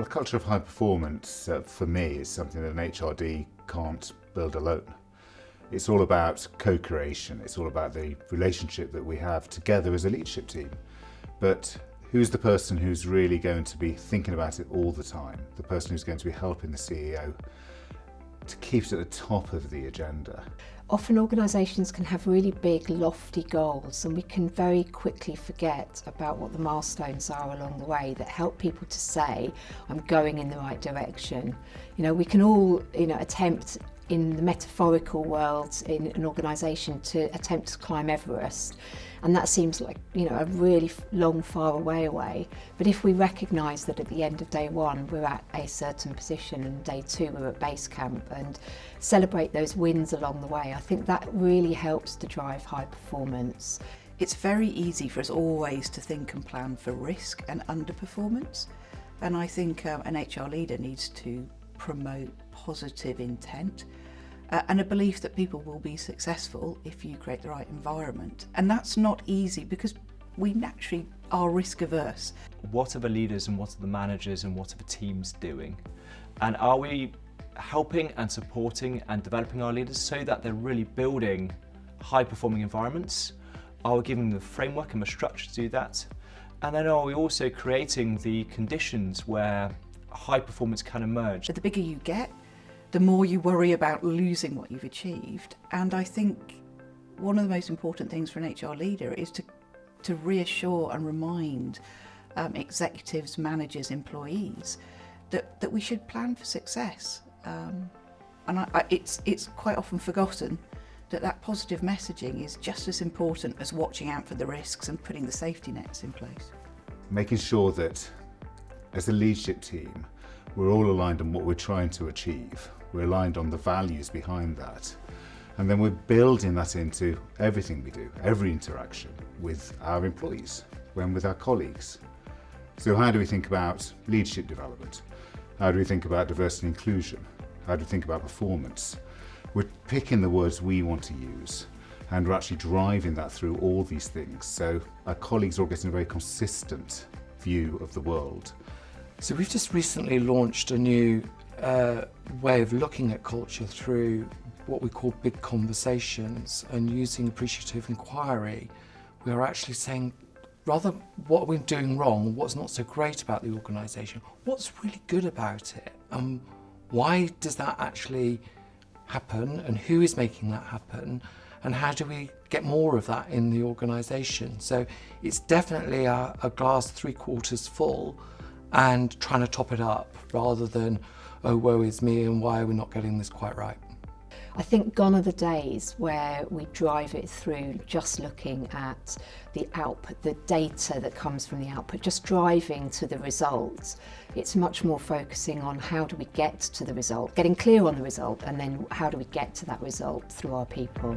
culture of high performance, for me, is something that an HRD can't build alone. It's all about co-creation. It's all about the relationship that we have together as a leadership team. But who's the person who's really going to be thinking about it all the time? The person who's going to be helping the CEO to keep it at the top of the agenda. Often organisations can have really big, lofty goals, and we can very quickly forget about what the milestones are along the way that help people to say, I'm going in the right direction. You know, we can all, attempt in the metaphorical world in an organisation to attempt to climb Everest. And that seems like, a really long, far away. But if we recognise that at the end of day one, we're at a certain position and day two, we're at base camp, and celebrate those wins along the way, I think that really helps to drive high performance. It's very easy for us always to think and plan for risk and underperformance. And I think an HR leader needs to promote positive intent and a belief that people will be successful if you create the right environment. And that's not easy because we naturally are risk averse. What are the leaders and what are the managers and what are the teams doing? And are we helping and supporting and developing our leaders so that they're really building high performing environments? Are we giving them the framework and the structure to do that? And then are we also creating the conditions where high performance can emerge? The bigger you get, the more you worry about losing what you've achieved. And I think one of the most important things for an HR leader is to reassure and remind executives, managers, employees that we should plan for success. It's quite often forgotten that positive messaging is just as important as watching out for the risks and putting the safety nets in place. Making sure that as a leadership team, we're all aligned on what we're trying to achieve. We're aligned on the values behind that. And then we're building that into everything we do, every interaction with our employees, and with our colleagues. So how do we think about leadership development? How do we think about diversity and inclusion? How do we think about performance? We're picking the words we want to use, and we're actually driving that through all these things. So our colleagues are all getting a very consistent view of the world. So we've just recently launched a new way of looking at culture through what we call big conversations, and using appreciative inquiry. We are actually saying, rather what are we doing wrong, what's not so great about the organisation, what's really good about it, and why does that actually happen, and who is making that happen, and how do we get more of that in the organisation. So it's definitely a glass 3/4 full, and trying to top it up rather than, oh, woe is me and why are we not getting this quite right. I think gone are the days where we drive it through just looking at the output, the data that comes from the output, just driving to the results. It's much more focusing on how do we get to the result, getting clear on the result, and then how do we get to that result through our people.